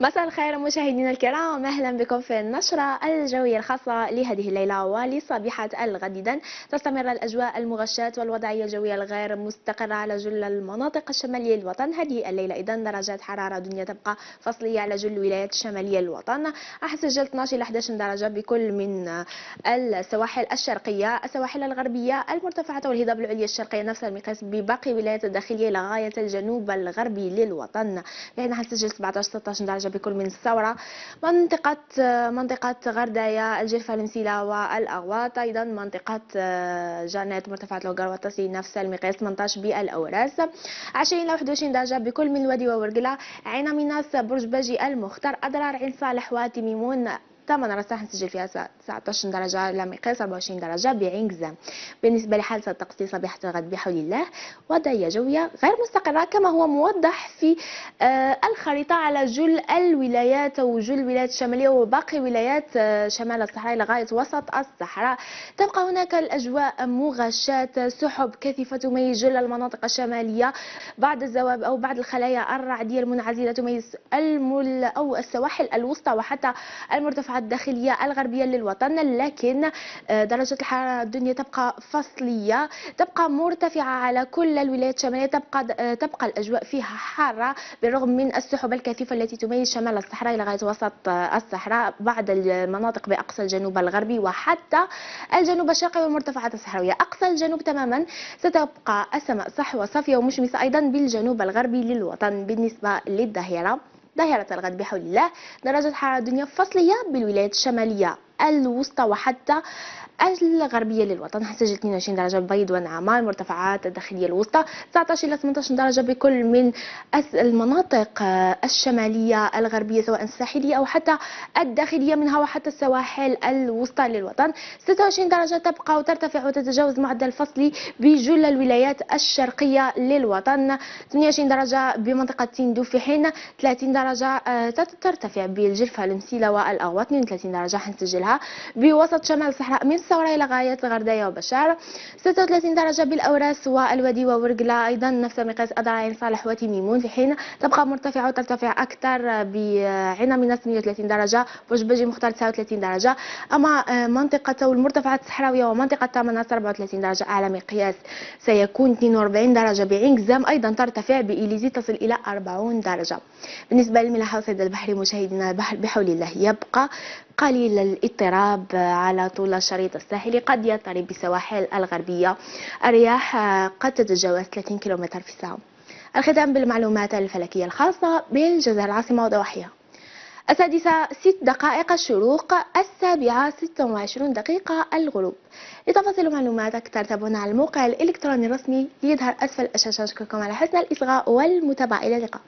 مساء الخير مشاهدينا الكرام، اهلا بكم في النشره الجويه الخاصه لهذه الليله ولصبيحه الغد. إذن تستمر الاجواء المغشاة والوضعيه الجويه الغير مستقره على جل المناطق الشماليه للوطن هذه الليله. اذن درجات حراره دنيا تبقى فصليه على جل الولايات الشماليه للوطن. راح نسجل 12 الى 11 درجه بكل من السواحل الشرقيه، السواحل الغربيه، المرتفعات والهضاب العليا الشرقيه، نفس المقياس بباقي الولايات الداخليه لغايه الجنوب الغربي للوطن. يعني حنسجل 17 16 درجة بكل من الثورة، منطقة غردايا، الجرفة، المسيلة والأغواط، أيضا منطقة جانات، مرتفعات لوغار وتصل نفس المقياس 18 بالأوراس. 20 إلى 21 درجة بكل من الوادي وورقلة، عين ميناس، برج باجي، المختار، أضرار، عين صالح، وتميمون. ثمن راح نسجل فيها 19 درجة على مقياس 24 درجة بعين قزام. بالنسبة لحالة الطقس صباحة الغد بحول الله، وضعية جوية غير مستقرة كما هو موضح في الخريطة على جل الولايات وجل الولايات الشمالية وباقي ولايات شمال الصحراء لغاية وسط الصحراء. تبقى هناك الأجواء مغشاة، سحب كثيفة تميز جل المناطق الشمالية، بعض الزوابع أو بعض الخلايا الرعدية المنعزلة تميز أو السواحل الوسطى وحتى المرتفعات الداخلية الغربية للوطن. لكن درجة الحرارة الدنيا تبقى فصلية، تبقى مرتفعة على كل الولايات الشمالية، تبقى الأجواء فيها حارة بالرغم من السحب الكثيفة التي تميز شمال الصحراء لغاية وسط الصحراء، بعض المناطق بأقصى الجنوب الغربي وحتى الجنوب الشرقي والمرتفعات الصحراوية. أقصى الجنوب تماما ستبقى السماء صحوة صافية ومشمسة أيضا بالجنوب الغربي للوطن. بالنسبة للظهيرة، ظاهرة الغد بحول الله، درجة حرارة الدنيا فصلية بالولايات الشمالية الوسطى وحتى الغربية للوطن. حنسجل 22 درجة بيض ونعمة، المرتفعات الداخلية الوسطى 19 إلى 18 درجة بكل من المناطق الشمالية الغربية سواء الساحلية أو حتى الداخلية منها وحتى السواحل الوسطى للوطن. 26 درجة تبقى وترتفع وتتجاوز معدل الفصل بجل الولايات الشرقية للوطن. 28 درجة بمنطقة تندو، في حين 30 درجة ترتفع بالجرفة، المسيلة والأغواط. 32 درجة حنسجلها بوسط شمال الصحراء من الثورة إلى غاية غرداية وبشار. 36 درجة بالأوراس والوادي وورقلة، أيضا نفس مقياس أضرار، عين صالح وتميمون، في حين تبقى مرتفعة وترتفع أكثر بعين ميناس 38 درجة، برج باجي مختار 39 درجة. أما منطقة المرتفعات الصحراوية ومنطقة تامناس 34 درجة أعلى مقياس سيكون 42 درجة بعين قزام، أيضا ترتفع بإليزي تصل إلى 40 درجة. بالنسبة للملاحة والصيد البحري مشاهدينا البحر بحول الله، يبقى قليل الاضطراب على طول الشريط الساحلي، قد يضطرب بالسواحل الغربية، الرياح قد تتجاوز 30 كم في الساعة. الختام بالمعلومات الفلكية الخاصة بالجزائر العاصمة وضواحيها. 6 دقائق الشروق، 26 دقيقة الغروب. لتفاصيل معلومات أكثر تابعونا على الموقع الإلكتروني الرسمي يظهر أسفل الشاشة. أشكركم على حسن الإصغاء والمتابعة، إلى اللقاء.